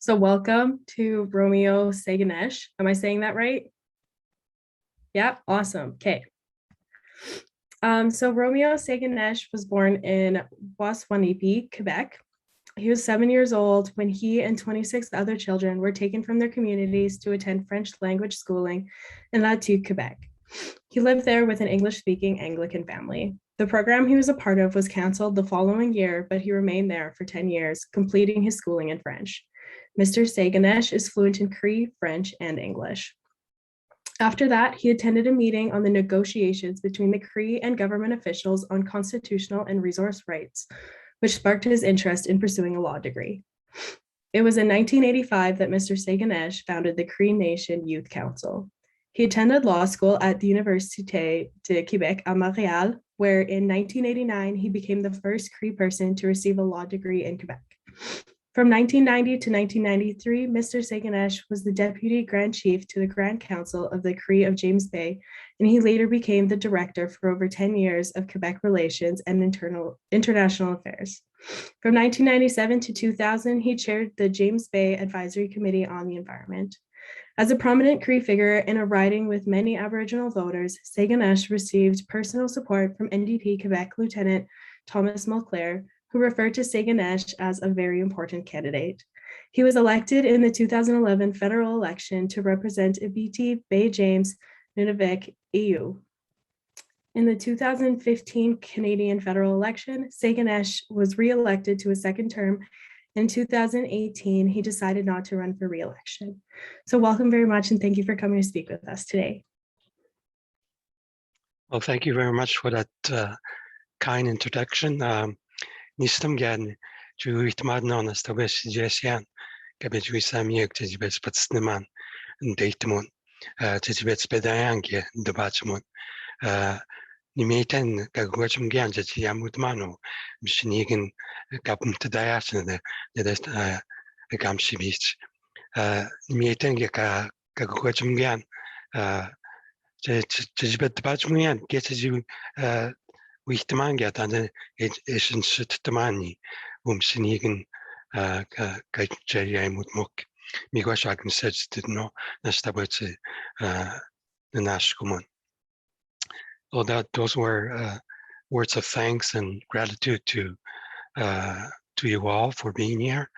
So welcome to Romeo Saganash. Am I saying that right? Yeah, awesome. Okay. So Romeo Saganash was born in Waswanipi, Quebec. He was 7 years old when he and 26 other children were taken from their communities to attend French language schooling in La Tuque, Quebec. He lived there with an English-speaking Anglican family. The program he was a part of was canceled the following year, but he remained there for 10 years, completing his schooling in French. Mr. Saganash is fluent in Cree, French, and English. After that, he attended a meeting on the negotiations between the Cree and government officials on constitutional and resource rights, which sparked his interest in pursuing a law degree. It was in 1985 that Mr. Saganash founded the Cree Nation Youth Council. He attended law school at the Université de Québec à Montréal, where in 1989 he became the first Cree person to receive a law degree in Quebec. From 1990 to 1993, Mr. Saganash was the Deputy Grand Chief to the Grand Council of the Cree of James Bay, and he later became the Director for over 10 years of Quebec Relations and International Affairs. From 1997 to 2000, he chaired the James Bay Advisory Committee on the Environment. As a prominent Cree figure in a riding with many Aboriginal voters, Saganash received personal support from NDP Quebec Lieutenant Thomas Mulclair, who referred to Saganash as a very important candidate. He was elected in the 2011 federal election to represent Abitibi, Bay James, Nunavik, EU. In the 2015 Canadian federal election, Saganash was re-elected to a second term. In 2018, he decided not to run for re-election. So welcome very much, and thank you for coming to speak with us today. Well, thank you very much for that kind introduction. Nistam gan ju itmadnon establish jesian kabej wisamiek tejibet spatsneman datemon tejibet spedayange debatmon nimeten kagwachum gan jeti amutmano mishnigen kapum tedayasne dedes gamshibich nimeten ka kagwachum gan tejibet debatmuyan getju Wichtemanga dann ist ein Schritt Mani Schinigen Jerry Mutmuk. Migwashak said did no Nastabutsi the Nash Kumun. Well, those were words of thanks and gratitude to you all for being here.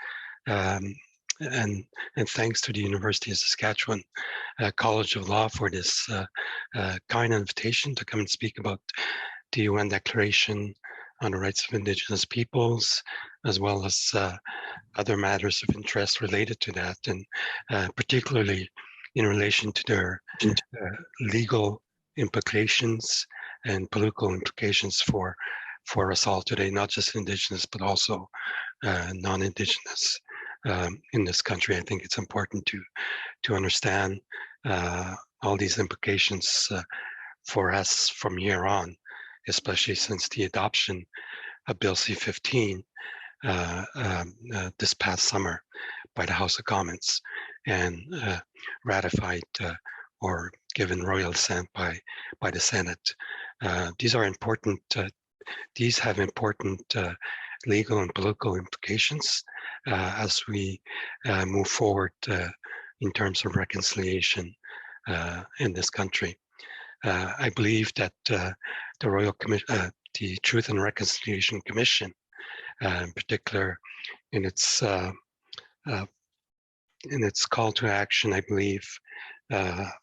And thanks to the University of Saskatchewan College of Law for this kind invitation to come and speak about the UN Declaration on the Rights of Indigenous Peoples, as well as other matters of interest related to that, and particularly in relation to their legal implications and political implications for us all today, not just Indigenous, but also non-Indigenous in this country. I think it's important to understand all these implications for us from here on, especially since the adoption of Bill C-15 this past summer by the House of Commons and ratified or given royal assent by the Senate. These are important. These have important legal and political implications as we move forward in terms of reconciliation in this country. I believe that the the Truth and Reconciliation Commission, in particular, in its call to action, I believe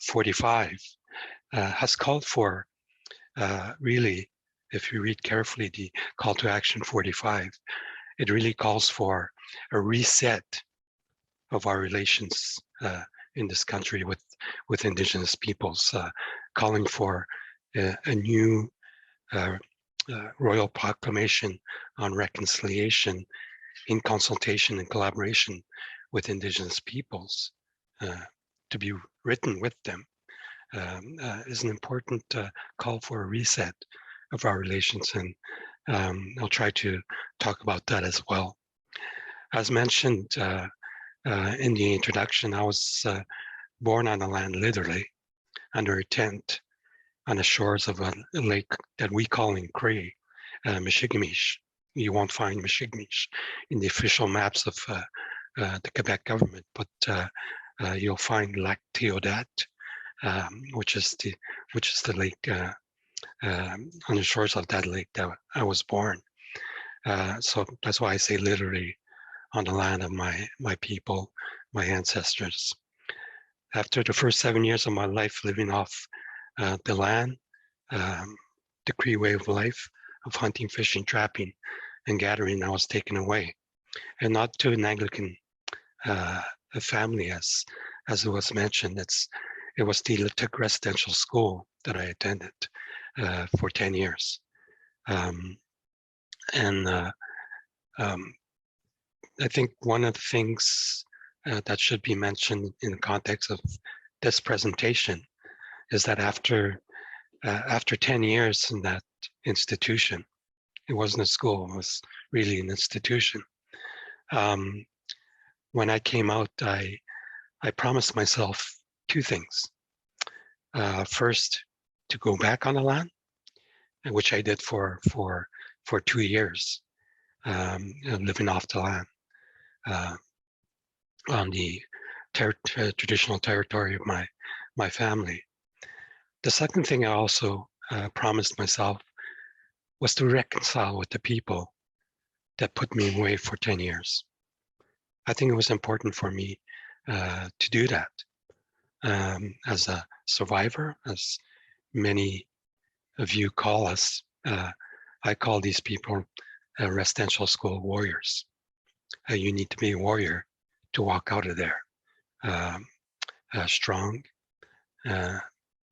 45, has called for really, if you read carefully the call to action 45, it really calls for a reset of our relations in this country with Indigenous peoples, calling for a new royal proclamation on reconciliation in consultation and collaboration with Indigenous peoples to be written with them is an important call for a reset of our relations, and I'll try to talk about that as well. As mentioned in the introduction, I was born on the land literally under a tent on the shores of a lake that we call in Cree Mishigamish. You won't find Mishigamish in the official maps of the Quebec government, but you'll find Lac Théodat, which is the lake on the shores of that lake that I was born. So that's why I say literally on the land of my people, my ancestors. After the first 7 years of my life living off the land, the Cree way of life of hunting, fishing, trapping, and gathering, I was taken away, and not to an Anglican family as it was mentioned. It was the Letuk residential school that I attended for 10 years. I think one of the things that should be mentioned in the context of this presentation is that after 10 years in that institution, it wasn't a school, it was really an institution. When I came out, I promised myself two things. First, to go back on the land, which I did for 2 years, living off the land on the traditional territory of my family. The second thing I also promised myself was to reconcile with the people that put me away for 10 years. I think it was important for me to do that. As a survivor, as many of you call us, I call these people residential school warriors. You need to be a warrior to walk out of there strong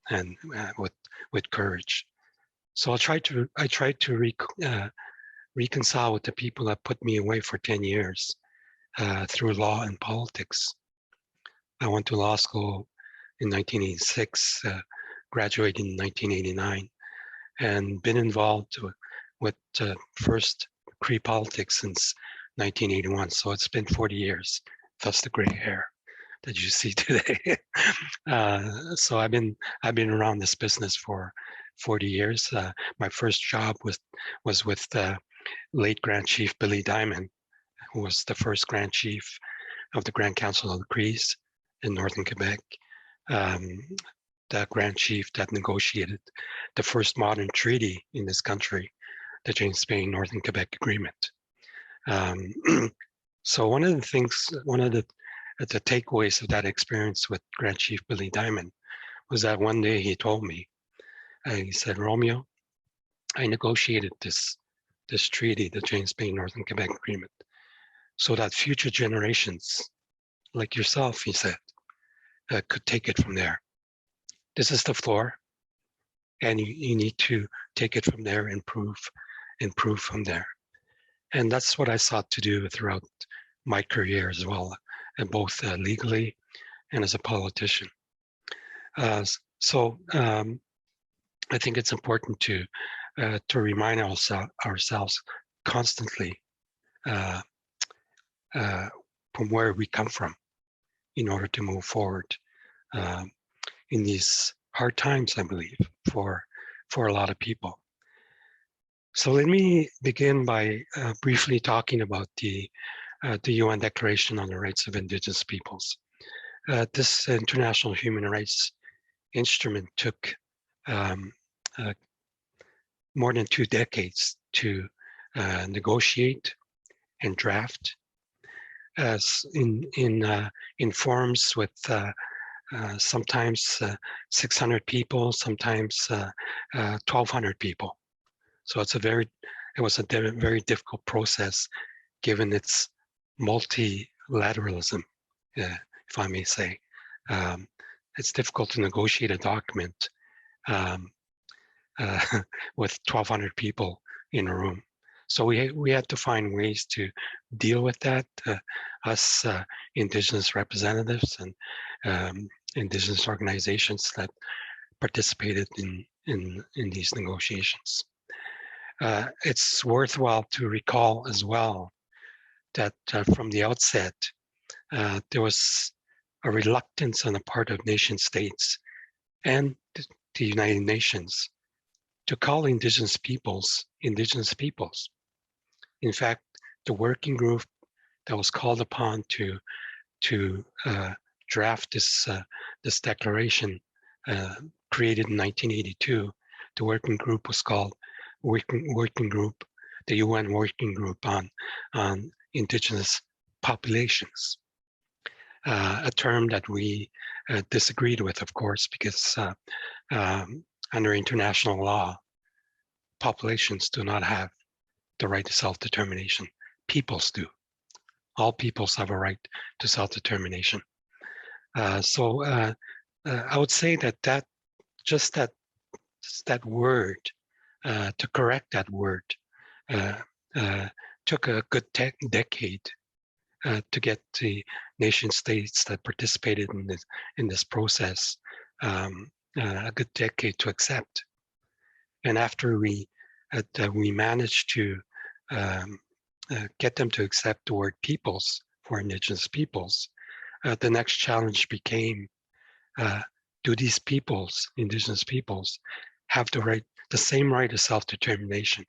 and with courage. So I tried to reconcile with the people that put me away for 10 years through law and politics. I went to law school in 1986, graduated in 1989, and been involved with first Cree politics since 1981. So it's been 40 years, thus the gray hair that you see today. So I've been around this business for 40 years. My first job was with late Grand Chief Billy Diamond, who was the first Grand Chief of the Grand Council of the Crees in Northern Quebec. The Grand Chief that negotiated the first modern treaty in this country, the James Bay Northern Quebec Agreement. So one of the takeaways of that experience with Grand Chief Billy Diamond was that one day he told me, he said, "Romeo, I negotiated this treaty, the James Bay Northern Quebec Agreement, so that future generations like yourself," he said, could take it from there. This is the floor, and you need to take it from there and improve from there. And that's what I sought to do throughout my career as well, and both legally and as a politician. So I think it's important to remind ourselves constantly from where we come from in order to move forward in these hard times, I believe, for a lot of people. So let me begin by briefly talking about the UN Declaration on the Rights of Indigenous Peoples. This international human rights instrument took more than 2 decades to negotiate and draft, as in forms with sometimes 600 people, sometimes 1,200 people. So it was a very difficult process, given its multilateralism, if I may say. It's difficult to negotiate a document with 1,200 people in a room. So we had to find ways to deal with that, us Indigenous representatives and Indigenous organizations that participated in these negotiations. It's worthwhile to recall as well that from the outset, there was a reluctance on the part of nation states and the United Nations to call Indigenous peoples Indigenous peoples. In fact, the working group that was called upon to draft this declaration, created in 1982. The working group was called the UN Working Group on Indigenous Populations, a term that we disagreed with, of course, because under international law, populations do not have the right to self-determination. Peoples do. All peoples have a right to self-determination. So I would say that word, to correct that word, took a good decade to get the nation states that participated in this process a good decade to accept. And after we managed to get them to accept the word peoples for Indigenous peoples, the next challenge became, do these peoples, Indigenous peoples, have the same right of self-determination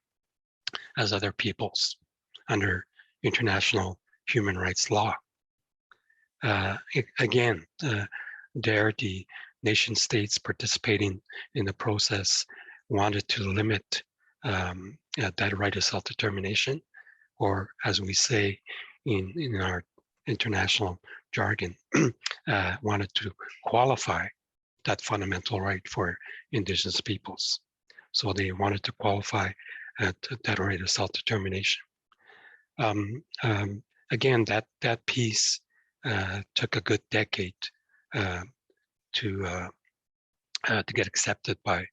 as other peoples under international human rights law? Again, there the nation states participating in the process wanted to limit that right of self-determination, or as we say in our international jargon, wanted to qualify that fundamental right for Indigenous peoples. So they wanted to qualify that right of self-determination. Again, that piece took a good decade to get accepted by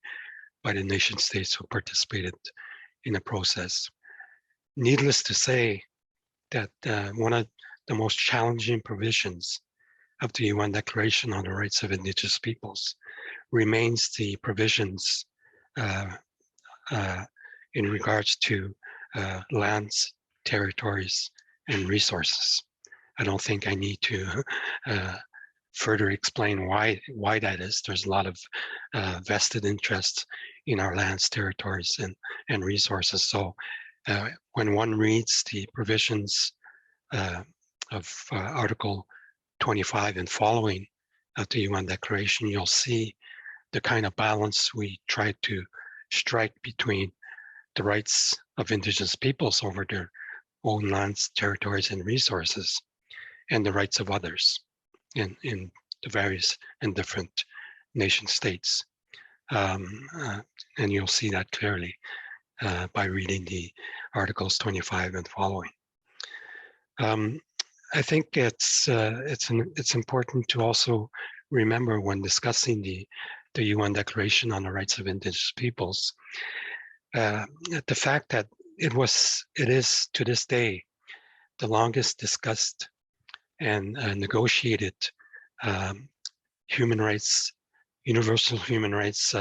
the nation states who participated in the process. Needless to say that one of the most challenging provisions of the UN Declaration on the Rights of Indigenous Peoples remains the provisions in regards to lands, territories, and resources. I don't think I need to further explain why that is. There's a lot of vested interests in our lands, territories, and resources. So when one reads the provisions of Article 25 and following of the UN Declaration, you'll see the kind of balance we try to strike between the rights of Indigenous peoples over their own lands, territories, and resources, and the rights of others in the various and different nation states. And you'll see that clearly by reading the Articles 25 and following. I think it's important to also remember when discussing the UN Declaration on the Rights of Indigenous Peoples, the fact that it is to this day the longest discussed and negotiated human rights, universal human rights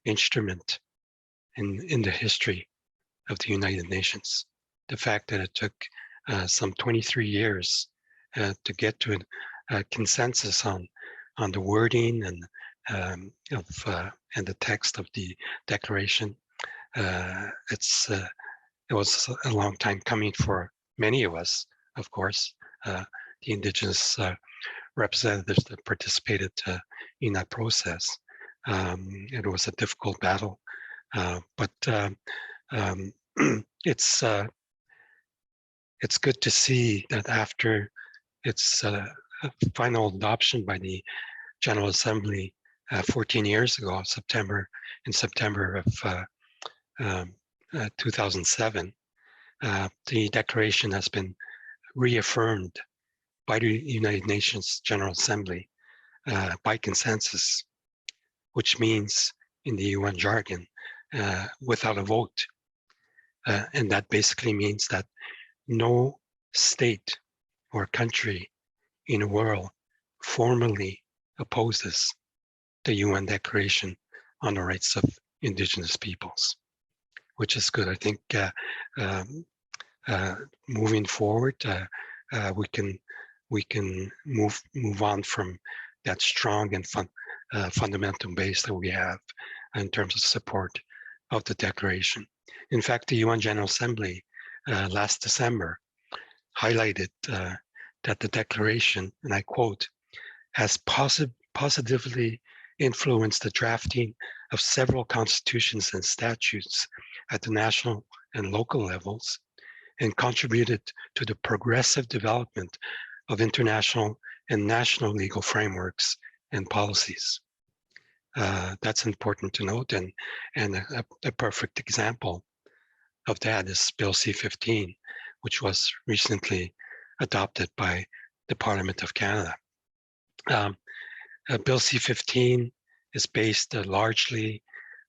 instrument in the history of the United Nations. The fact that it took some 23 years to get to a consensus on the wording and the text of the declaration. It was a long time coming for many of us, of course, the Indigenous representatives that participated in that process. It was a difficult battle, but it's good to see that after its final adoption by the General Assembly 14 years ago, in September of 2007, the declaration has been reaffirmed by the United Nations General Assembly by consensus, which means in the UN jargon, without a vote. And that basically means that no state or country in the world formally opposes the UN Declaration on the Rights of Indigenous Peoples, which is good. I think moving forward, we can move on from that strong and fundamental base that we have in terms of support of the declaration. In fact, the UN General Assembly last December highlighted that the declaration, and I quote, has positively influenced the drafting of several constitutions and statutes at the national and local levels, and contributed to the progressive development of international and national legal frameworks and policies. That's important to note, and a perfect example of that is Bill C-15, which was recently adopted by the Parliament of Canada. Bill C-15 is based largely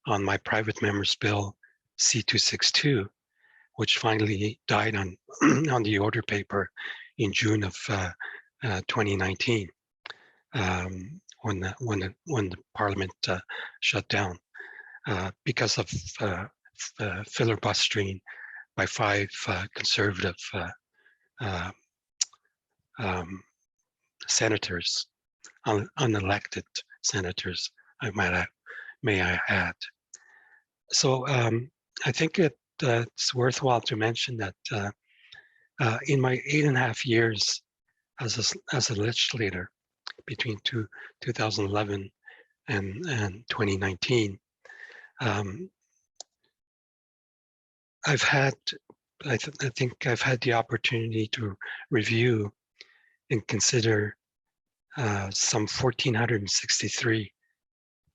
on my private member's bill C-262, which finally died on on the order paper in June of 2019, when the Parliament shut down because of filibustering by 5 conservative senators, unelected senators, may I add. So I think it's worthwhile to mention that in my 8.5 years as a legislator between 2011 and 2019, I think I've had the opportunity to review and consider some 1,463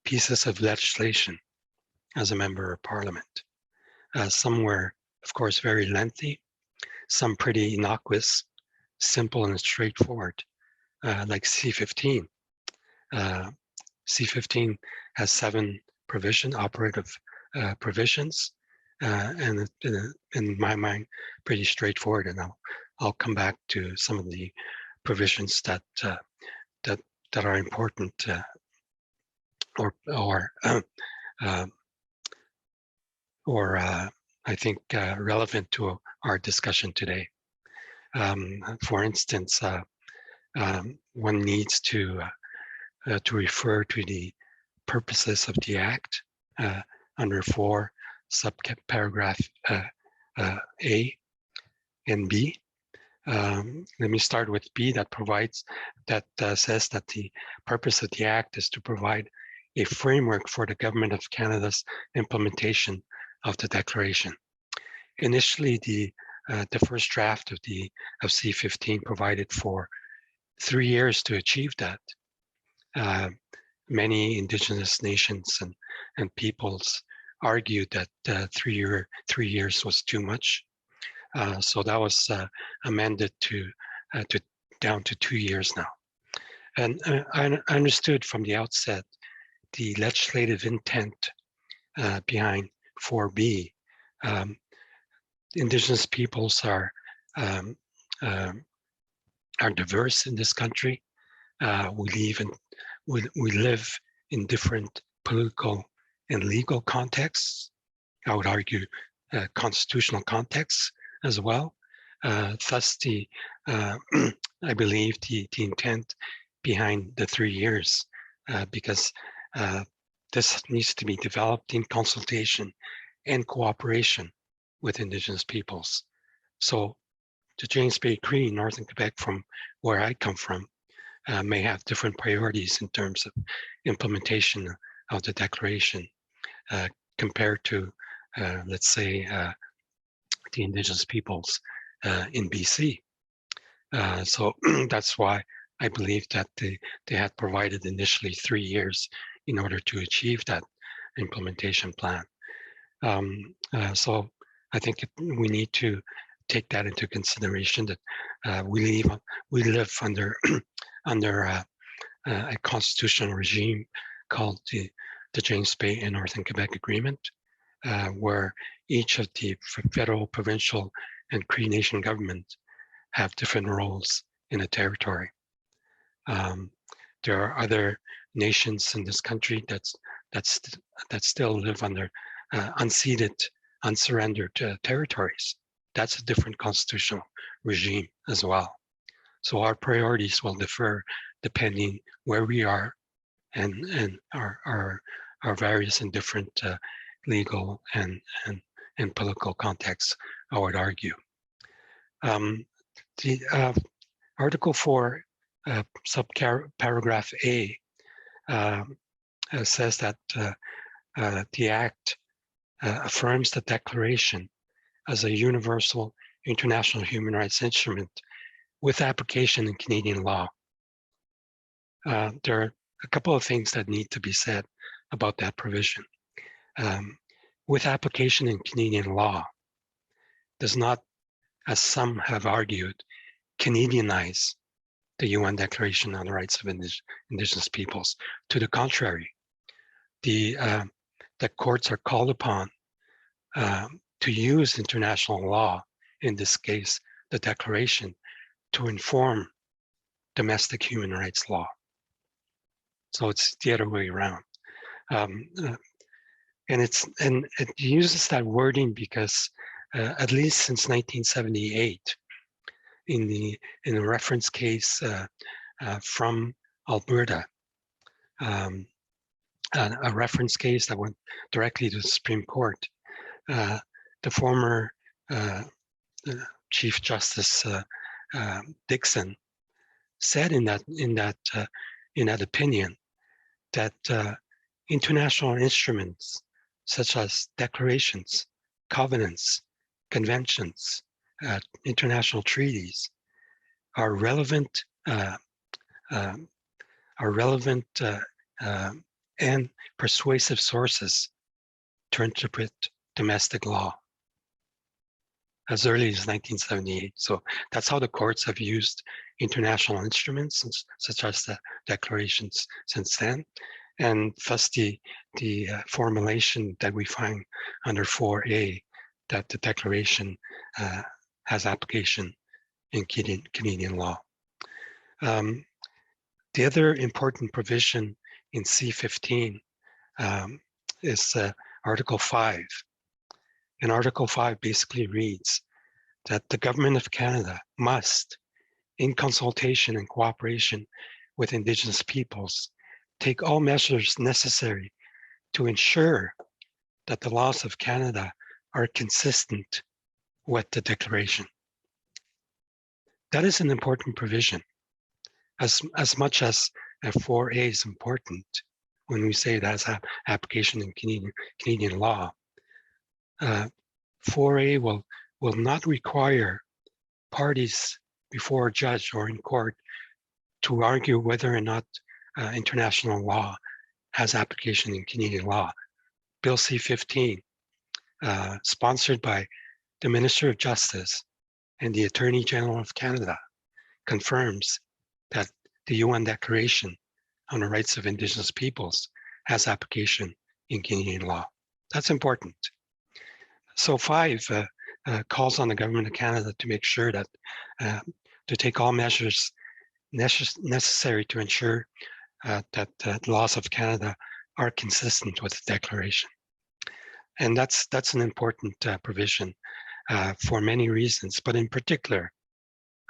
pieces of legislation as a member of Parliament. Some were, of course, very lengthy, some pretty innocuous, simple and straightforward, like C-15. C-15 has 7 operative provisions, and in my mind, pretty straightforward. And I'll come back to some of the provisions that are important or I think relevant to our discussion today. For instance, one needs to refer to the purposes of the Act under 4 subparagraph A and B. Let me start with B, that says that the purpose of the Act is to provide a framework for the Government of Canada's implementation of the Declaration. Initially, the first draft of C-15 provided for 3 years to achieve that. Many Indigenous nations and peoples argued that 3 years was too much, so that was amended to down to 2 years now. And I understood from the outset the legislative intent behind 4B. Indigenous peoples are diverse in this country. We live in different political and legal contexts. I would argue constitutional contexts as well. Thus, I believe the intent behind the 3 years, because this needs to be developed in consultation and cooperation with Indigenous peoples. So the James Bay Cree, Northern Quebec, from where I come from, may have different priorities in terms of implementation of the Declaration compared to, let's say, the Indigenous peoples in BC. So that's why I believe that they had provided initially 3 years in order to achieve that implementation plan. So I think we need to take that into consideration, that we live under a constitutional regime called the James Bay and Northern Quebec Agreement, where each of the federal, provincial, and Cree Nation governments have different roles in a territory. There are other nations in this country that still live under unceded, unsurrendered territories. That's a different constitutional regime as well. So our priorities will differ depending where we are and our various and different legal and political contexts, I would argue. The Article 4, subparagraph A, says that the Act affirms the Declaration as a universal international human rights instrument with application in Canadian law. There are a couple of things that need to be said about that provision. With application in Canadian law does not, as some have argued, Canadianize the UN Declaration on the Rights of Indigenous Peoples. To the contrary, the courts are called upon to use international law, in this case, the Declaration, to inform domestic human rights law. So it's the other way around. And it uses that wording because at least since 1978, in a reference case from Alberta, a reference case that went directly to the Supreme Court, the former Chief Justice Dixon said in that opinion that international instruments such as declarations, covenants, conventions, international treaties are relevant and persuasive sources to interpret domestic law as early as 1978. So that's how the courts have used international instruments such as the declarations since then. And thus the formulation that we find under 4A, that the declaration has application in Canadian law. The other important provision in C15 is Article 5. And Article 5 basically reads that the Government of Canada must, in consultation and cooperation with Indigenous peoples, take all measures necessary to ensure that the laws of Canada are consistent with the Declaration. That is an important provision, as much as 4A is important when we say it has application in Canadian law. 4A will not require parties before a judge or in court to argue whether or not international law has application in Canadian law. Bill C-15, sponsored by the Minister of Justice and the Attorney General of Canada, confirms that the UN Declaration on the Rights of Indigenous Peoples has application in Canadian law. That's important. So 5 calls on the Government of Canada to make sure that to take all measures necessary to ensure that the laws of Canada are consistent with the Declaration. And that's an important provision for many reasons, but in particular,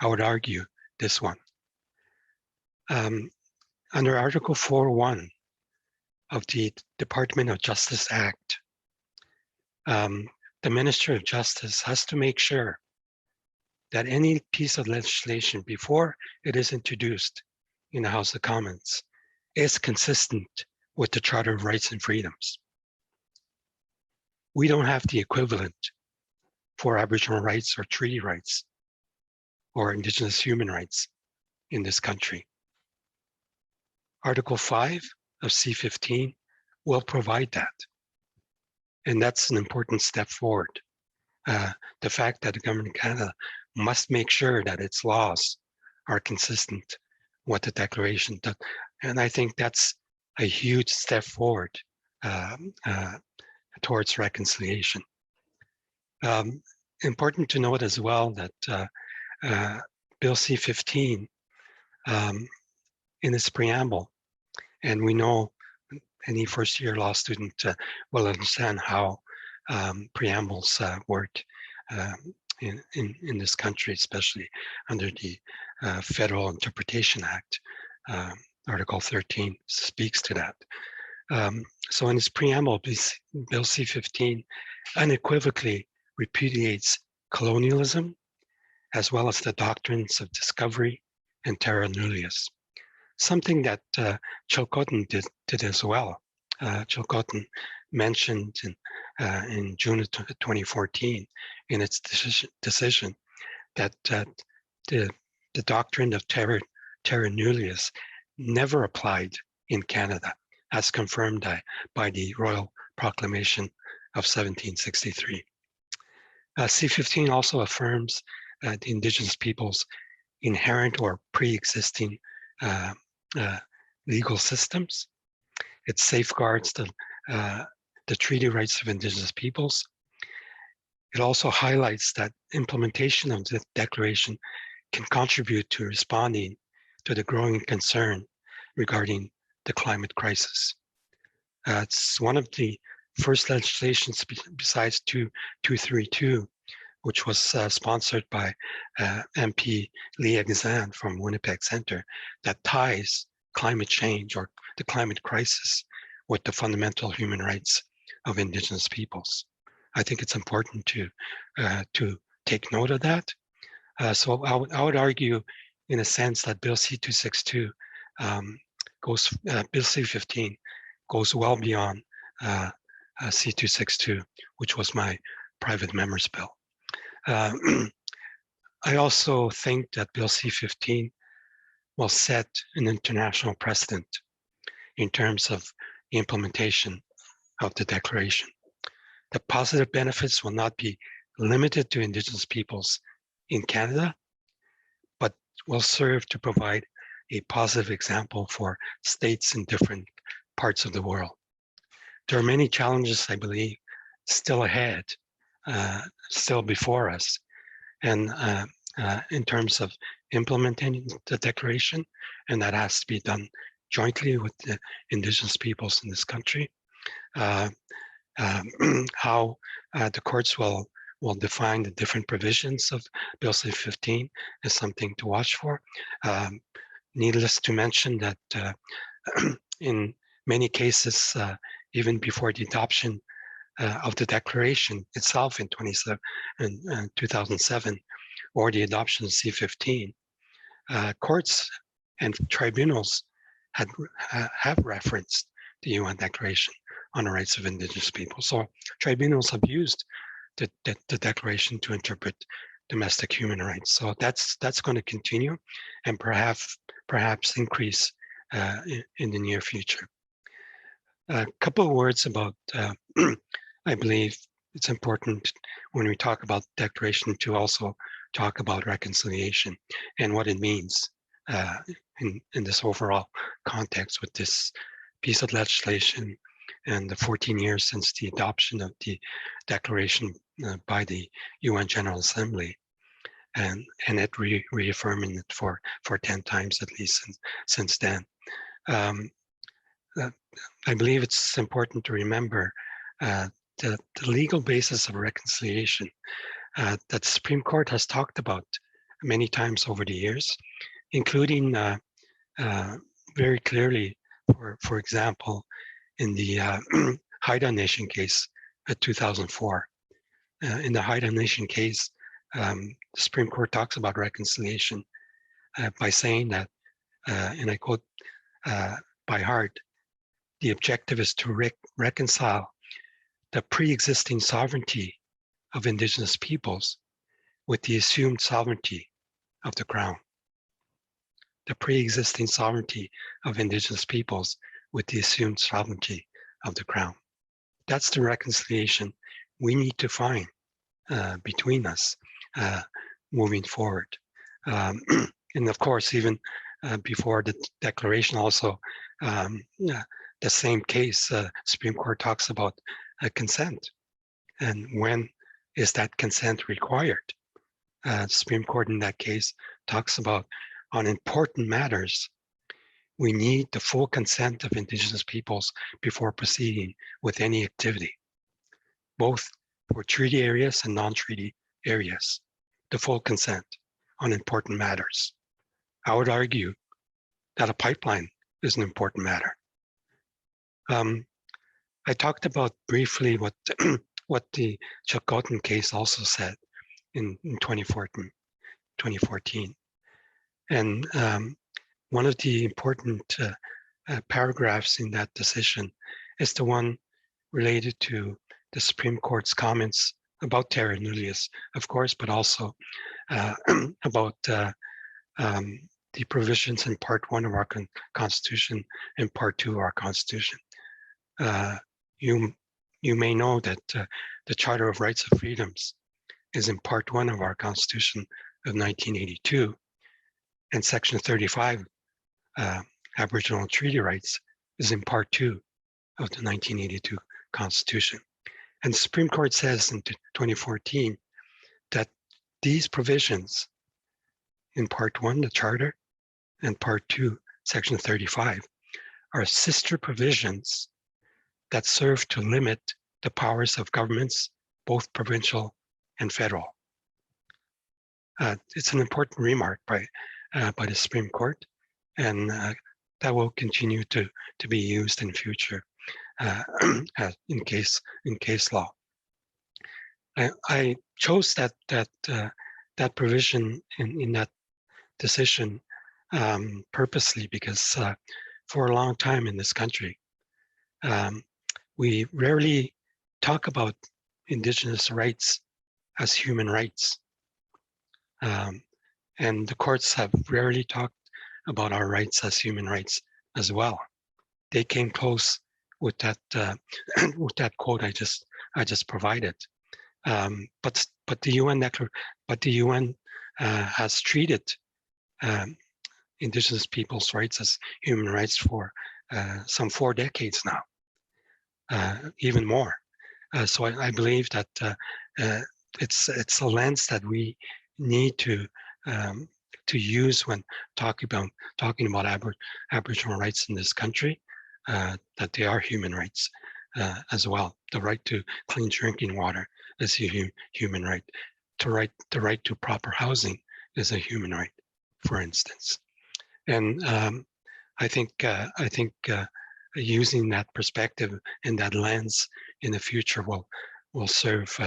I would argue this one. Under Article 4.1 of the Department of Justice Act, the Minister of Justice has to make sure that any piece of legislation before it is introduced in the House of Commons is consistent with the Charter of Rights and Freedoms. We don't have the equivalent for Aboriginal rights or treaty rights or Indigenous human rights in this country. Article 5 of C-15 will provide that. And that's an important step forward. The fact that the Government of Canada must make sure that its laws are consistent with the Declaration. And I think that's a huge step forward towards reconciliation. Important to note as well that Bill C-15 in its preamble, and we know any first-year law student will understand how preambles work in this country, especially under the Federal Interpretation Act. Article 13 speaks to that. So in its preamble, Bill C-15 unequivocally repudiates colonialism as well as the doctrines of discovery and terra nullius, something that Chilcotin did as well. Chilcotin mentioned in June of 2014 in its decision that the doctrine of terra nullius never applied in Canada, as confirmed by the Royal Proclamation of 1763. C-15 also affirms the Indigenous peoples' inherent or pre-existing legal systems. It safeguards the treaty rights of Indigenous peoples. It also highlights that implementation of the declaration can contribute to responding to the growing concern regarding the climate crisis. It's one of the first legislations besides 232, which was sponsored by MP Lee Exan from Winnipeg Centre, that ties climate change or the climate crisis with the fundamental human rights of Indigenous peoples. I think it's important to take note of that. So I would argue, in a sense, that Bill C-262 Bill C-15 goes well beyond C-262, which was my private member's bill. I also think that Bill C-15 will set an international precedent in terms of the implementation of the declaration. The positive benefits will not be limited to Indigenous peoples in Canada, but will serve to provide a positive example for states in different parts of the world. There are many challenges, I believe, still ahead, still before us, and in terms of implementing the declaration, and that has to be done jointly with the Indigenous peoples in this country. How the courts will define the different provisions of Bill C-15 is something to watch for. Needless to mention that in many cases, even before the adoption of the declaration itself in 2007, or the adoption of C-15, courts and tribunals have referenced the UN Declaration on the Rights of Indigenous People. So tribunals have used the declaration to interpret domestic human rights. So that's going to continue, and perhaps increase in the near future. A couple of words about, I believe it's important when we talk about declaration to also talk about reconciliation and what it means in this overall context with this piece of legislation and the 14 years since the adoption of the declaration by the UN General Assembly, and it reaffirming it for 10 times at least since then. I believe it's important to remember the legal basis of reconciliation that the Supreme Court has talked about many times over the years, including very clearly, for example, in the Haida Nation case of 2004. In the Haida Nation case, the Supreme Court talks about reconciliation by saying that, and I quote by heart, the objective is to reconcile the pre-existing sovereignty of Indigenous peoples with the assumed sovereignty of the Crown. The pre-existing sovereignty of Indigenous peoples with the assumed sovereignty of the Crown. That's the reconciliation we need to find between us moving forward. And of course, even before the declaration also, the same case, Supreme Court talks about consent. And when is that consent required? Supreme Court in that case talks about on important matters, we need the full consent of Indigenous peoples before proceeding with any activity, both for treaty areas and non-treaty areas, the full consent on important matters. I would argue that a pipeline is an important matter. I talked about briefly what the Chilcotin case also said in 2014. 2014. And one of the important paragraphs in that decision is the one related to the Supreme Court's comments about terra nullius, of course, but also about the provisions in Part 1 of our Constitution and Part 2 of our Constitution. You may know that the Charter of Rights and Freedoms is in Part 1 of our Constitution of 1982, and Section 35, Aboriginal Treaty Rights, is in Part 2 of the 1982 Constitution. And the Supreme Court says in 2014 that these provisions in Part 1, the Charter, and Part 2, Section 35, are sister provisions that serve to limit the powers of governments, both provincial and federal. It's an important remark by the Supreme Court, and that will continue to be used in future in case law. I chose that provision in that decision purposely because for a long time in this country, we rarely talk about Indigenous rights as human rights. And the courts have rarely talked about our rights as human rights as well. They came close with that with that quote I just provided. But the UN has treated Indigenous people's rights as human rights for some 4 decades now, even more. So I believe that it's a lens that we need to use when talking about Aboriginal rights in this country, that they are human rights as well. The right to clean drinking water is a human right. The right to proper housing is a human right, for instance. And I think using that perspective and that lens in the future will serve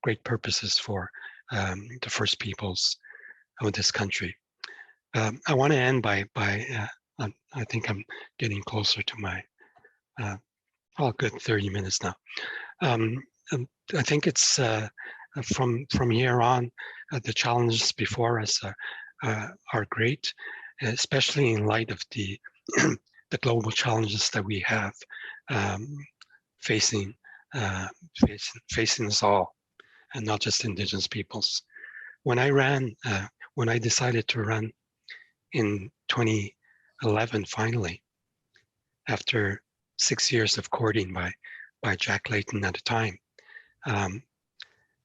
great purposes for the First Peoples of this country. I want to end by I think I'm getting closer to my good 30 minutes now. I think it's from here on, the challenges before us are great, especially in light of the the global challenges that we have facing us all, and not just Indigenous peoples. When I decided to run in 2011, finally, after 6 years of courting by Jack Layton at the time,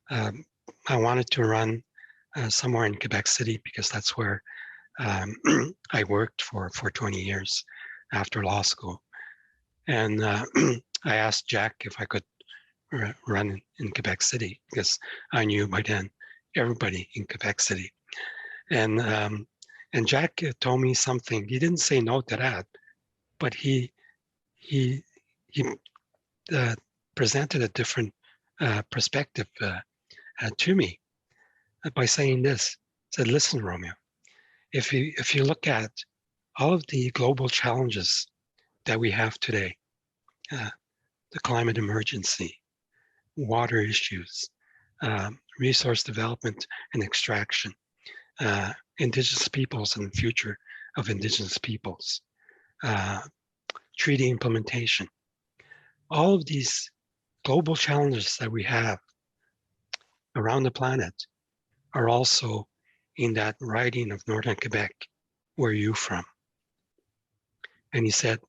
I wanted to run somewhere in Quebec City because that's where I worked for 20 years after law school. And I asked Jack if I could run in Quebec City because I knew by then everybody in Quebec City. And Jack told me something. He didn't say no to that, but he presented a different perspective to me by saying this. He said, "Listen, Romeo, if you look at all of the global challenges that we have today, the climate emergency, water issues, resource development and extraction, Indigenous peoples and the future of Indigenous peoples, treaty implementation, all of these global challenges that we have around the planet are also in that riding of Northern Quebec, where you're from." And he said,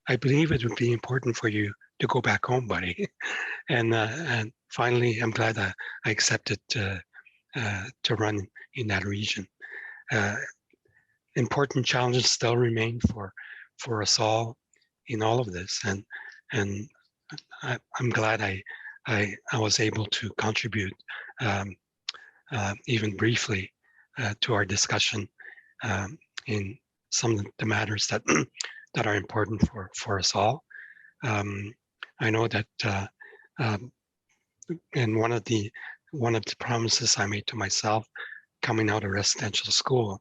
"I believe it would be important for you to go back home, buddy." And finally, I'm glad I accepted to run in that region. Important challenges still remain for us all in all of this, and I'm glad I was able to contribute even briefly to our discussion in some of the matters that that are important for us all. I know that, and one of the promises I made to myself coming out of residential school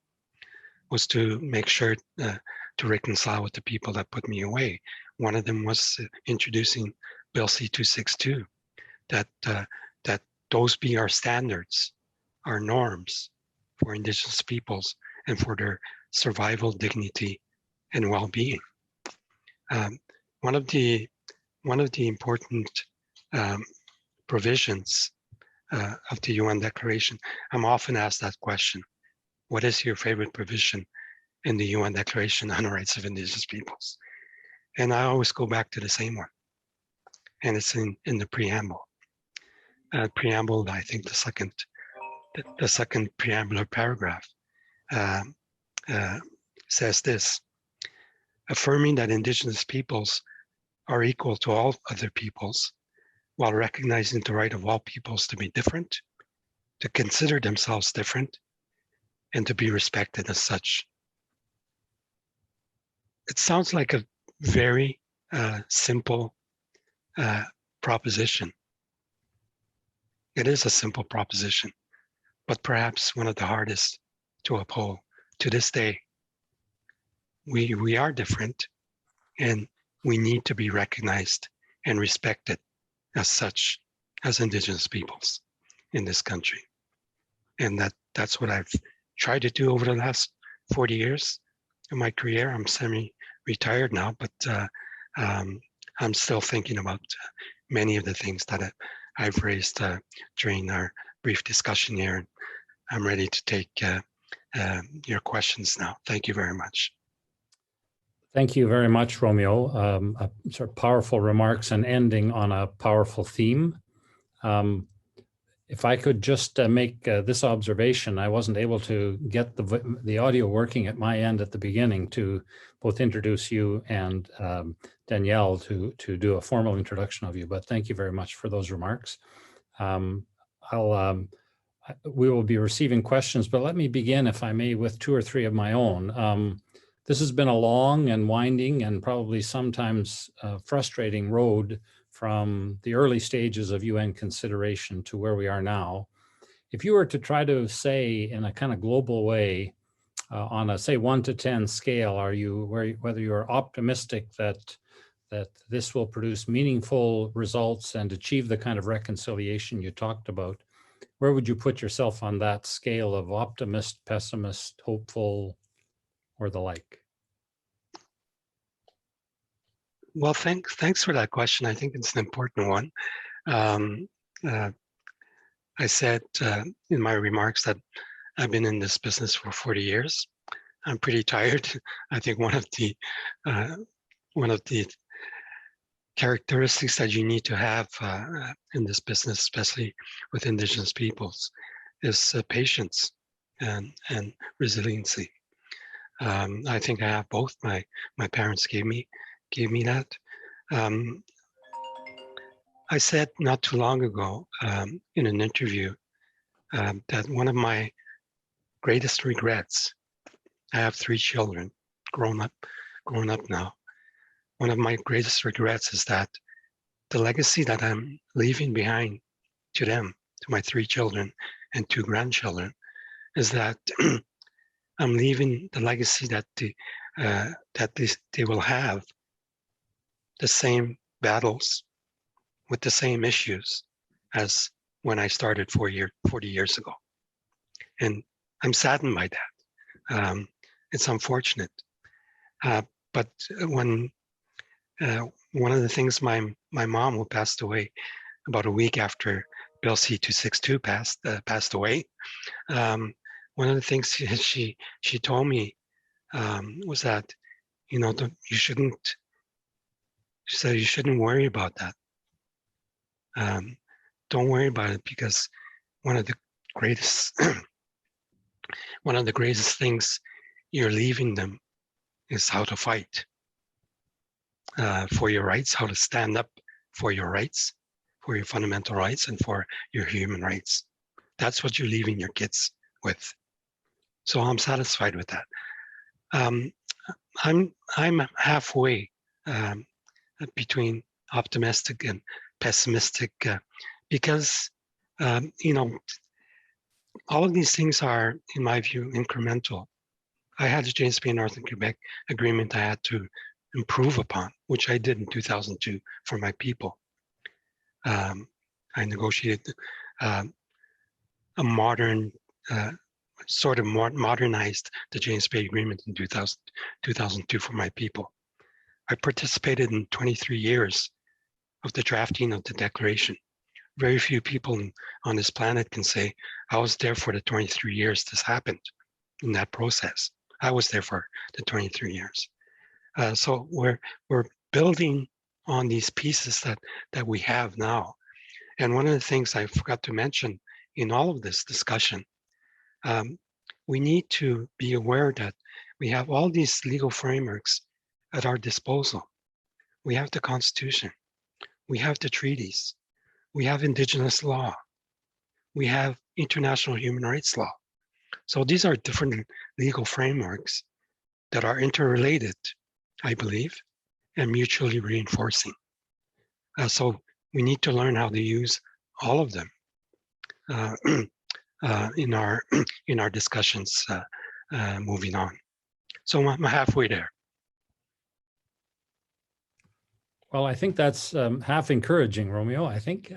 was to make sure to reconcile with the people that put me away. One of them was introducing Bill C-262, that those be our standards, our norms for Indigenous peoples and for their survival, dignity, and well-being. One of the important provisions of the UN Declaration, I'm often asked that question: what is your favorite provision in the UN Declaration on the Rights of Indigenous Peoples? And I always go back to the same one, and it's in the preamble. Preamble, I think the second preambular paragraph says this: affirming that Indigenous peoples are equal to all other peoples, while recognizing the right of all peoples to be different, to consider themselves different, and to be respected as such. It sounds like a very simple proposition. It is a simple proposition, but perhaps one of the hardest to uphold to this day. We are different, and we need to be recognized and respected as such, as Indigenous peoples in this country. And that's what I've tried to do over the last 40 years in my career. I'm semi-retired now, but I'm still thinking about many of the things that I've raised during our brief discussion here. I'm ready to take your questions now. Thank you very much. Thank you very much, Romeo. Sort of powerful remarks and ending on a powerful theme. If I could just make this observation, I wasn't able to get the audio working at my end at the beginning to both introduce you and Danielle to do a formal introduction of you, but thank you very much for those remarks. We will be receiving questions, but let me begin, if I may, with 2 or 3 of my own. This has been a long and winding and probably sometimes frustrating road from the early stages of UN consideration to where we are now. If you were to try to say in a kind of global way, on a say 1 to 10 scale, whether you're optimistic that this will produce meaningful results and achieve the kind of reconciliation you talked about, where would you put yourself on that scale of optimist, pessimist, hopeful, or the like? Well, thanks for that question. I think it's an important one. I said in my remarks that I've been in this business for 40 years. I'm pretty tired. I think one of the characteristics that you need to have in this business, especially with Indigenous peoples, is patience and resiliency. I think I have both. My parents gave me that. I said not too long ago in an interview that one of my greatest regrets, I have 3 children, grown up now. One of my greatest regrets is that the legacy that I'm leaving behind to them, to my 3 children and 2 grandchildren, is that I'm leaving the legacy that they will have the same battles with the same issues as when I started 40 years ago. And I'm saddened by that. It's unfortunate. But when one of the things my mom, who passed away about a week after Bill C-262 passed away, one of the things she told me was that, you shouldn't. She said, you shouldn't worry about that. Don't worry about it, because one of the greatest things you're leaving them is how to fight for your rights, how to stand up for your rights, for your fundamental rights, and for your human rights. That's what you're leaving your kids with. So I'm satisfied with that. I'm halfway between optimistic and pessimistic because all of these things are, in my view, incremental. I had the James Bay Northern Quebec agreement I had to improve upon, which I did in 2002 for my people. I negotiated a modern, sort of modernized the James Bay Agreement in 2002 for my people. I participated in 23 years of the drafting of the declaration. Very few people on this planet can say, I was there for the 23 years this happened in that process. I was there for the 23 years. So we're building on these pieces that we have now. And one of the things I forgot to mention in all of this discussion, we need to be aware that we have all these legal frameworks at our disposal. We have the Constitution, we have the treaties, we have Indigenous law, we have international human rights law. So these are different legal frameworks that are interrelated, I believe, and mutually reinforcing. So we need to learn how to use all of them in our discussions moving on. So I'm halfway there. Well, I think that's half encouraging, Romeo. I think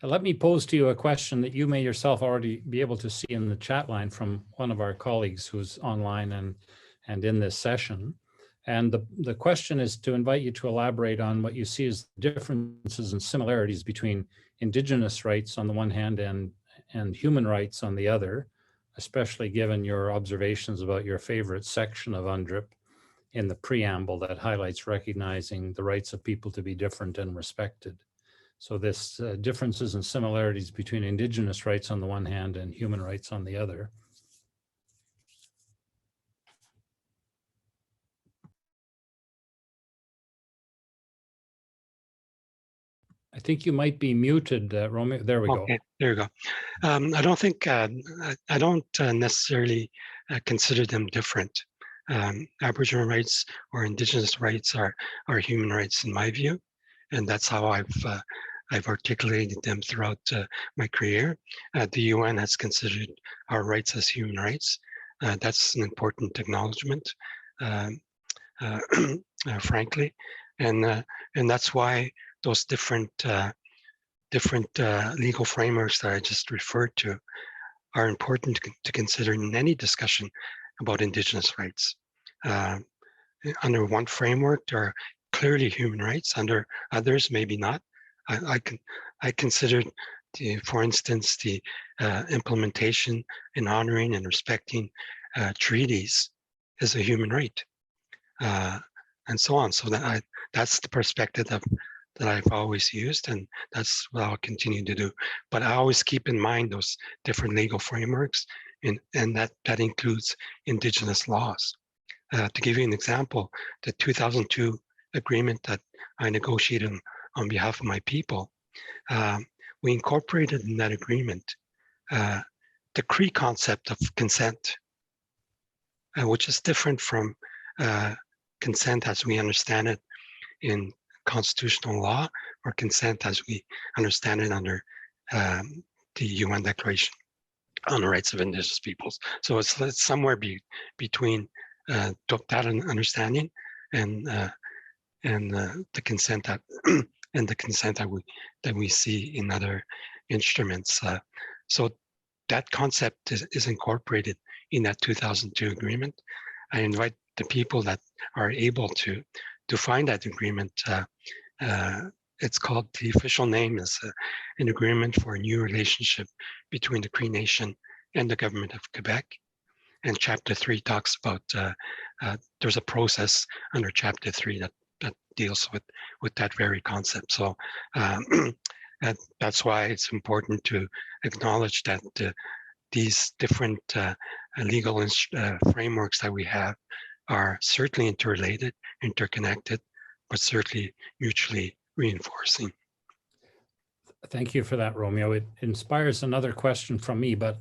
let me pose to you a question that you may yourself already be able to see in the chat line from one of our colleagues who's online and in this session. And the question is to invite you to elaborate on what you see as differences and similarities between Indigenous rights on the one hand and human rights on the other, especially given your observations about your favorite section of UNDRIP in the preamble that highlights recognizing the rights of people to be different and respected. So this differences and similarities between Indigenous rights on the one hand and human rights on the other. I think you might be muted, Romeo. There we go. Okay, there you go. I don't think, I don't necessarily consider them different. Aboriginal rights or Indigenous rights are human rights in my view, and that's how I've articulated them throughout my career. The UN has considered our rights as human rights. That's an important acknowledgement, frankly, and that's why those different legal frameworks that I just referred to are important to consider in any discussion about Indigenous rights. Under one framework, there are clearly human rights. Under others, maybe not. I consider, for instance, the implementation and honoring and respecting treaties as a human right, and so on. So that's the perspective that I've always used, and that's what I'll continue to do. But I always keep in mind those different legal frameworks, and that includes Indigenous laws. To give you an example, the 2002 agreement that I negotiated on behalf of my people, we incorporated in that agreement the Cree concept of consent, which is different from consent as we understand it in constitutional law, or consent as we understand it under the UN Declaration on the Rights of Indigenous Peoples. So it's somewhere between that understanding and the consent that and the consent that we see in other instruments. So that concept is incorporated in that 2002 agreement. I invite the people that are able to find that agreement. It's called, the official name is an agreement for a new relationship between the Cree Nation and the government of Quebec. And Chapter 3 talks about, there's a process under Chapter 3 that deals with that very concept. So that's why it's important to acknowledge that these different legal frameworks that we have are certainly interrelated, interconnected, but certainly mutually reinforcing. Thank you for that, Romeo. It inspires another question from me, but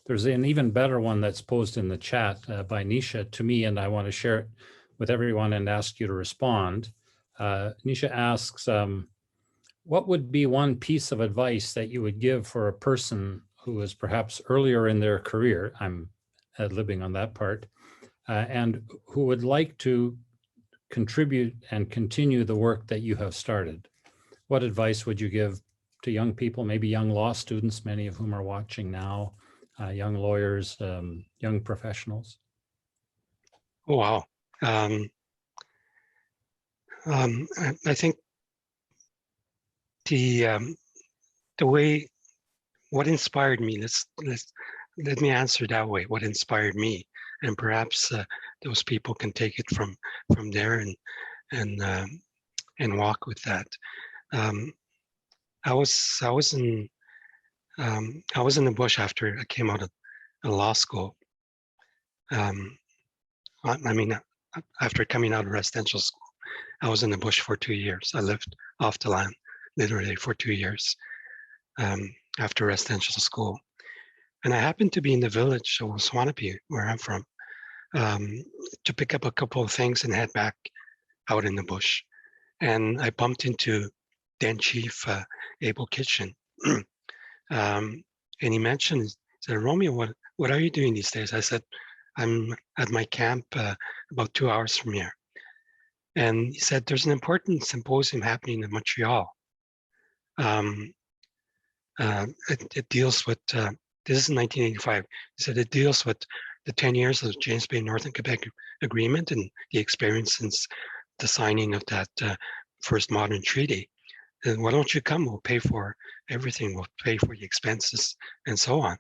there's an even better one that's posed in the chat by Nisha to me, and I want to share it with everyone and ask you to respond. Nisha asks, what would be one piece of advice that you would give for a person who is perhaps earlier in their career, I'm ad-libbing on that part, and who would like to contribute and continue the work that you have started. What advice would you give to young people, maybe young law students, many of whom are watching now, young lawyers, young professionals? Oh, wow. I think the way, what inspired me, let me answer that way. What inspired me, and perhaps those people can take it from there and walk with that. I was in the bush after I came out of law school. I mean, after coming out of residential school, I was in the bush for 2 years. I lived off the land, literally for 2 years after residential school. And I happened to be in the village of Swanepoel, where I'm from, to pick up a couple of things and head back out in the bush. And I bumped into then Chief Abel Kitchen. And he mentioned, he said, Romeo, what are you doing these days? I said, I'm at my camp about 2 hours from here. And he said, there's an important symposium happening in Montreal. It deals with, this is in 1985. He said it deals with the 10 years of the James Bay Northern Quebec Agreement and the experience since the signing of that first modern treaty. And why don't you come? We'll pay for everything. We'll pay for the expenses and so on.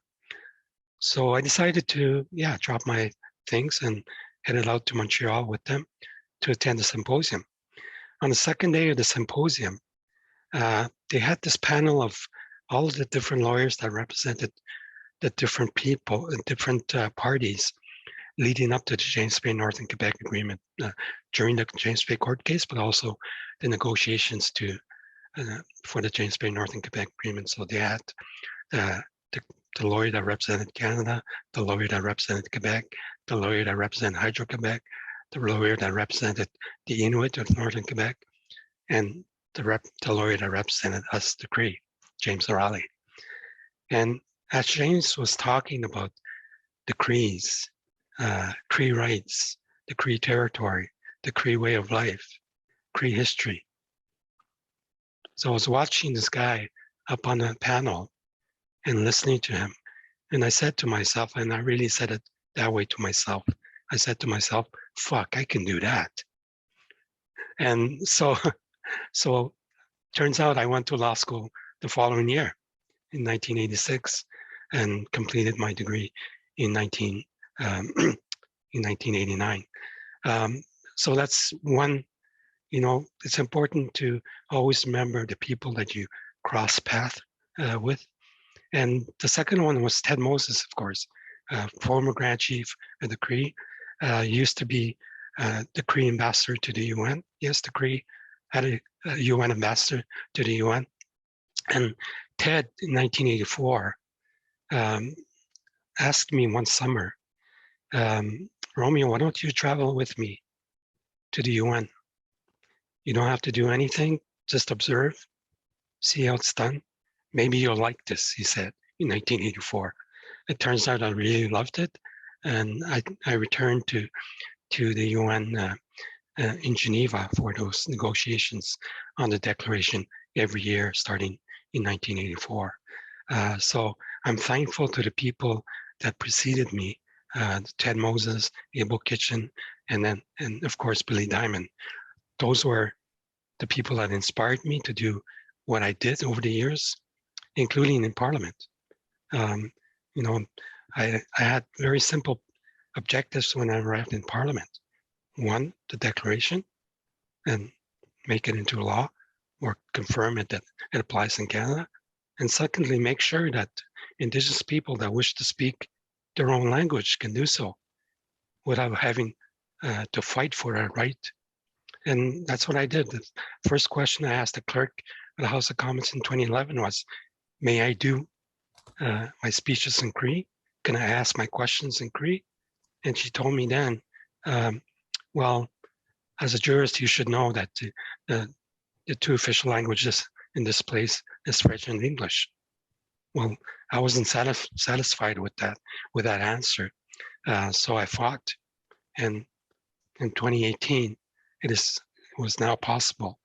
So I decided to, drop my things and headed out to Montreal with them to attend the symposium. On the second day of the symposium, they had this panel of all of the different lawyers that represented the different people and different parties leading up to the James Bay Northern Quebec Agreement during the James Bay court case, but also the negotiations for the James Bay Northern Quebec Agreement. So they had the lawyer that represented Canada, the lawyer that represented Quebec, the lawyer that represented Hydro-Quebec, the lawyer that represented the Inuit of Northern Quebec, and the lawyer that represented us, the Cree, James O'Reilly. And as James was talking about the Crees, Cree rights, the Cree territory, the Cree way of life, Cree history. So I was watching this guy up on the panel and listening to him. And I said to myself, and I really said it that way to myself, I said to myself, fuck, I can do that. And so turns out I went to law school the following year in 1986 and completed my degree in 1989. So that's one, it's important to always remember the people that you cross path with. And the second one was Ted Moses, of course, former Grand Chief of the Cree, used to be the Cree ambassador to the UN. Yes, the Cree had a UN ambassador to the UN. And Ted, in 1984, asked me one summer, Romeo, why don't you travel with me to the UN? You don't have to do anything, just observe, see how it's done. Maybe you'll like this, he said in 1984. It turns out I really loved it. And I returned to the UN in Geneva for those negotiations on the declaration every year starting in 1984. So I'm thankful to the people that preceded me, Ted Moses, Abel Kitchen, and of course, Billy Diamond. Those were the people that inspired me to do what I did over the years, including in Parliament. I had very simple objectives when I arrived in Parliament. One, the declaration, and make it into law, or confirm it that it applies in Canada. And secondly, make sure that Indigenous people that wish to speak their own language can do so without having to fight for a right. And that's what I did. The first question I asked the clerk of the House of Commons in 2011 was, may I do my speeches in Cree? Can I ask my questions in Cree? And she told me then, well, as a jurist, you should know that the two official languages in this place is French and English. Well, I wasn't satisfied with that answer. So I fought, and in 2018, it was now possible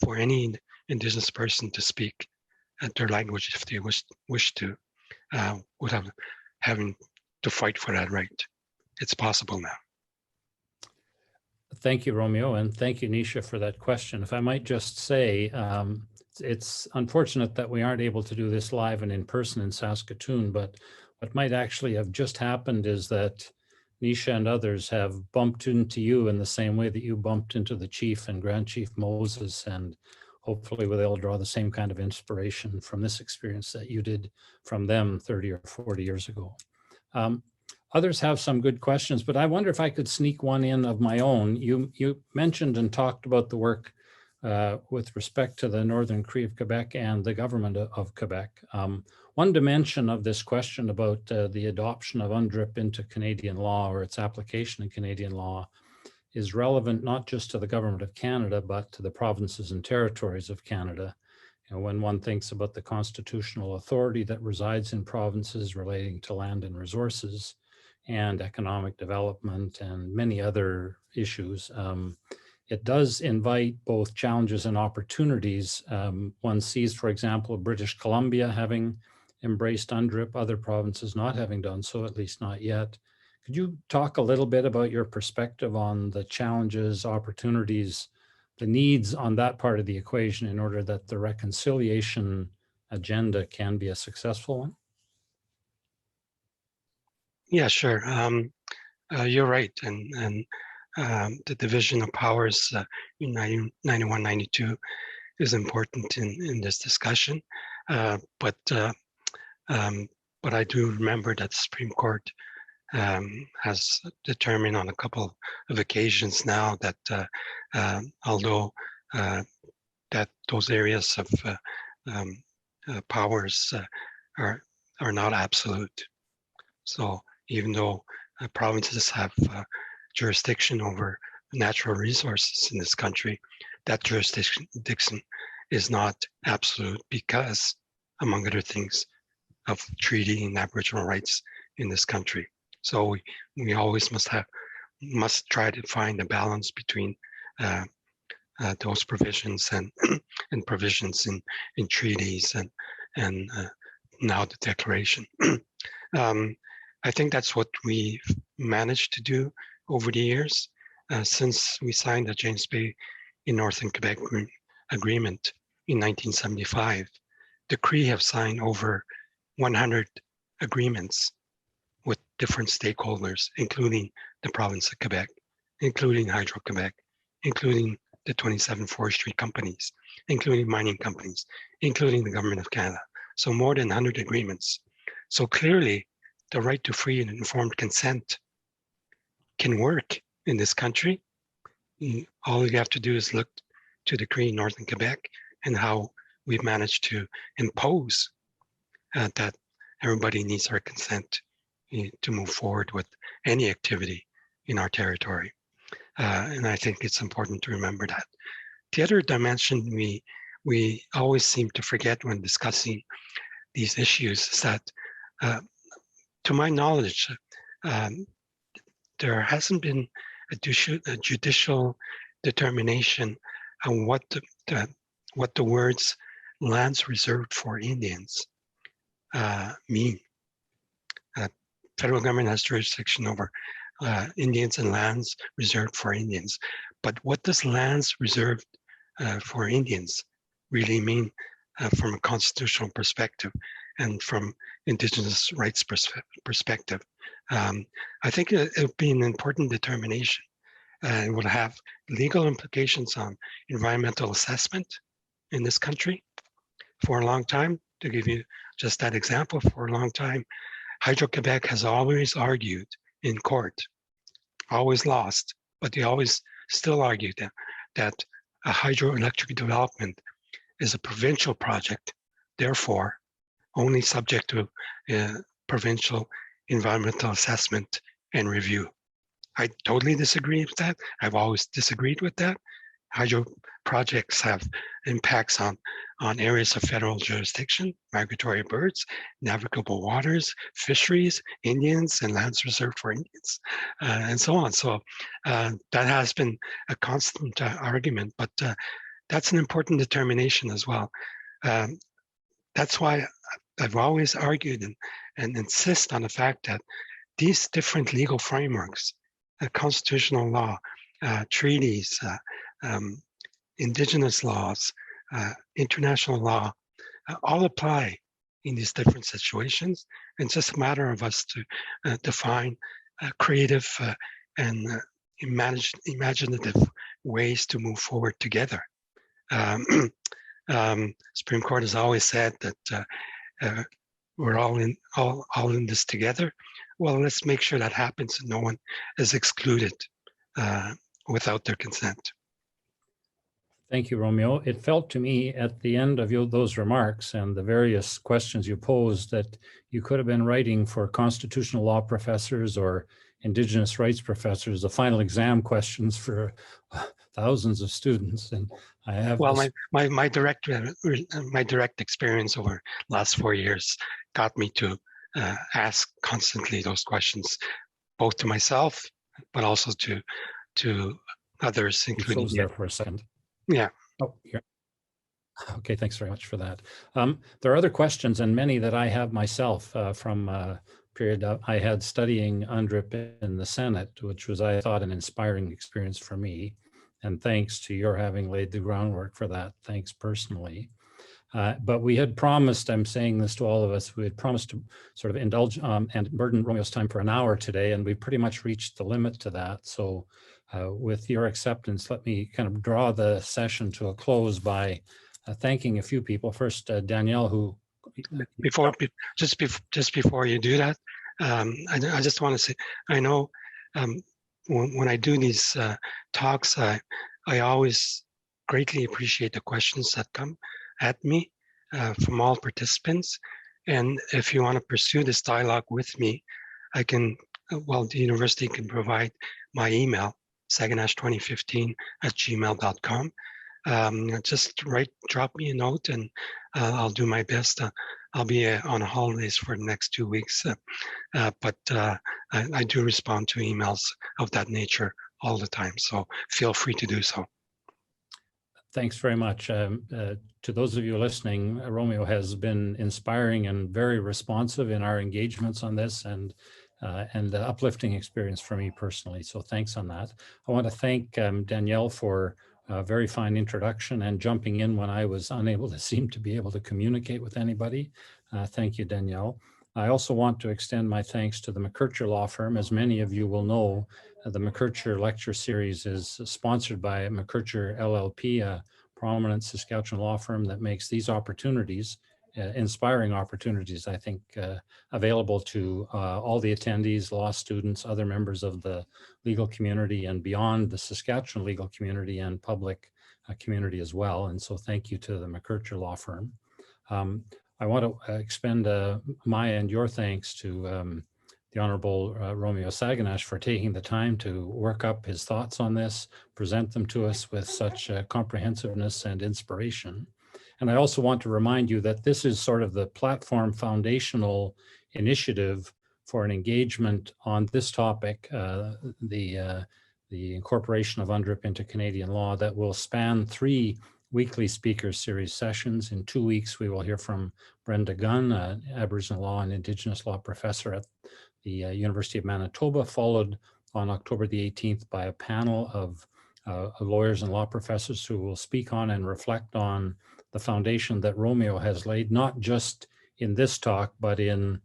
for any Indigenous person to speak their language if they wish to, without having to fight for that right. It's possible now. Thank you, Romeo, and thank you, Nisha, for that question. If I might just say, it's unfortunate that we aren't able to do this live and in person in Saskatoon, but what might actually have just happened is that Nisha and others have bumped into you in the same way that you bumped into the chief and Grand Chief Moses, and hopefully they'll draw the same kind of inspiration from this experience that you did from them 30 or 40 years ago. Others have some good questions, but I wonder if I could sneak one in of my own. You mentioned and talked about the work with respect to the Northern Cree of Quebec and the government of Quebec. One dimension of this question about the adoption of UNDRIP into Canadian law or its application in Canadian law is relevant not just to the government of Canada, but to the provinces and territories of Canada. You know, when one thinks about the constitutional authority that resides in provinces relating to land and resources and economic development and many other issues, it does invite both challenges and opportunities. One sees, for example, British Columbia having embraced UNDRIP, other provinces not having done so, at least not yet. Could you talk a little bit about your perspective on the challenges, opportunities, the needs on that part of the equation in order that the reconciliation agenda can be a successful one? Yeah, sure. You're right. And the division of powers in 91-92 is important in this discussion. But I do remember that the Supreme Court has determined on a couple of occasions now that although that those areas of powers are not absolute. So even though provinces have jurisdiction over natural resources in this country, that jurisdiction is not absolute because, among other things, of treaty and Aboriginal rights in this country. So we always must try to find a balance between those provisions and provisions in treaties and now the declaration. I think that's what we've managed to do over the years since we signed the James Bay in Northern Quebec Agreement in 1975. The Cree have signed over 100 agreements with different stakeholders, including the province of Quebec, including Hydro-Quebec, including the 27 forestry companies, including mining companies, including the government of Canada. So more than 100 agreements. So clearly, the right to free and informed consent can work in this country. All you have to do is look to the Cree in Northern Quebec and how we've managed to impose that everybody needs our consent to move forward with any activity in our territory. And I think it's important to remember that. The other dimension we always seem to forget when discussing these issues is that, to my knowledge, there hasn't been a judicial determination on what the words lands reserved for Indians mean. Federal government has jurisdiction over Indians and lands reserved for Indians. But what does lands reserved for Indians really mean from a constitutional perspective and from Indigenous rights perspective? I think it would be an important determination. It would have legal implications on environmental assessment in this country. For a long time, to give you just that example, for a long time, Hydro-Quebec has always argued in court, always lost, but they always still argued that a hydroelectric development is a provincial project, therefore only subject to provincial environmental assessment and review. I totally disagree with that. I've always disagreed with that. hydro projects have impacts on areas of federal jurisdiction, migratory birds, navigable waters, fisheries, Indians, and lands reserved for Indians, and so on. So that has been a constant argument, but that's an important determination as well. That's why I've always argued and insist on the fact that these different legal frameworks, constitutional law, treaties, indigenous laws, international law, all apply in these different situations. And it's just a matter of us to define creative and imaginative ways to move forward together. Supreme Court has always said that we're all in this together. Well, let's make sure that happens and no one is excluded without their consent. Thank you, Romeo. It felt to me at the end of those remarks and the various questions you posed that you could have been writing for constitutional law professors or Indigenous rights professors the final exam questions for thousands of students. And I have my direct experience over the last 4 years got me to ask constantly those questions, both to myself but also to others, including you. There for a second. Yeah. Oh, here. Okay, thanks very much for that. There are other questions, and many that I have myself from a period I had studying UNDRIP in the Senate, which was, I thought, an inspiring experience for me. And thanks to your having laid the groundwork for that. Thanks personally. But we had promised, I'm saying this to all of us, we had promised to sort of indulge and burden Romeo's time for an hour today, and we pretty much reached the limit to that. So with your acceptance, let me kind of draw the session to a close by thanking a few people. First, Danielle, who... Just before you do that, I just want to say, I know when I do these talks, I always greatly appreciate the questions that come at me from all participants. And if you want to pursue this dialogue with me, I can, well, the university can provide my email, saganash2015@gmail.com. Just drop me a note and I'll do my best. I'll be on holidays for the next 2 weeks, but I do respond to emails of that nature all the time. So feel free to do so. Thanks very much. To those of you listening, Romeo has been inspiring and very responsive in our engagements on this, and an uplifting experience for me personally. So thanks on that. I want to thank Danielle for a very fine introduction and jumping in when I was unable to seem to be able to communicate with anybody. Thank you, Danielle. I also want to extend my thanks to the McKercher Law Firm. As many of you will know, the McKercher Lecture Series is sponsored by McKercher LLP, a prominent Saskatchewan law firm that makes these opportunities, inspiring opportunities, I think, available to all the attendees, law students, other members of the legal community and beyond the Saskatchewan legal community and public community as well. And so thank you to the McKercher Law Firm. I want to expend my and your thanks to the Honorable Romeo Saganash for taking the time to work up his thoughts on this, present them to us with such comprehensiveness and inspiration. And I also want to remind you that this is sort of the platform foundational initiative for an engagement on this topic, the incorporation of UNDRIP into Canadian law, that will span 3 weekly speaker series sessions. In 2 weeks, we will hear from Brenda Gunn, an Aboriginal law and Indigenous law professor at the University of Manitoba, followed on October the 18th by a panel of lawyers and law professors who will speak on and reflect on the foundation that Romeo has laid, not just in this talk, but in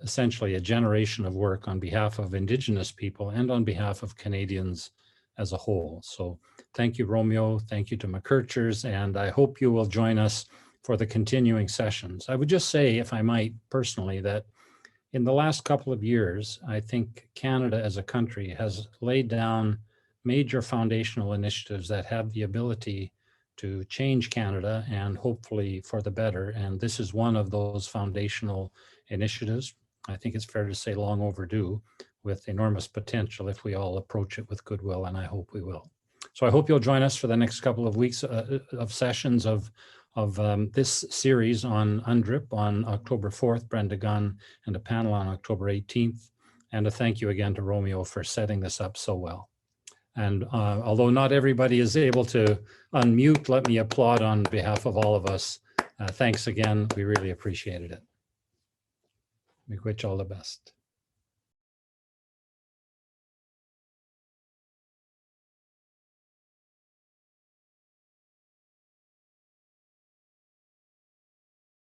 essentially a generation of work on behalf of Indigenous people and on behalf of Canadians as a whole. So thank you, Romeo. Thank you to McKerchers, and I hope you will join us for the continuing sessions. I would just say, if I might personally, that in the last couple of years, I think Canada as a country has laid down major foundational initiatives that have the ability to change Canada and hopefully for the better. And this is one of those foundational initiatives. I think it's fair to say long overdue, with enormous potential if we all approach it with goodwill, and I hope we will. So I hope you'll join us for the next couple of weeks of sessions of this series on UNDRIP on October 4th, Brenda Gunn, and a panel on October 18th. And a thank you again to Romeo for setting this up so well. And although not everybody is able to unmute, let me applaud on behalf of all of us. Thanks again. We really appreciated it. We wish all the best.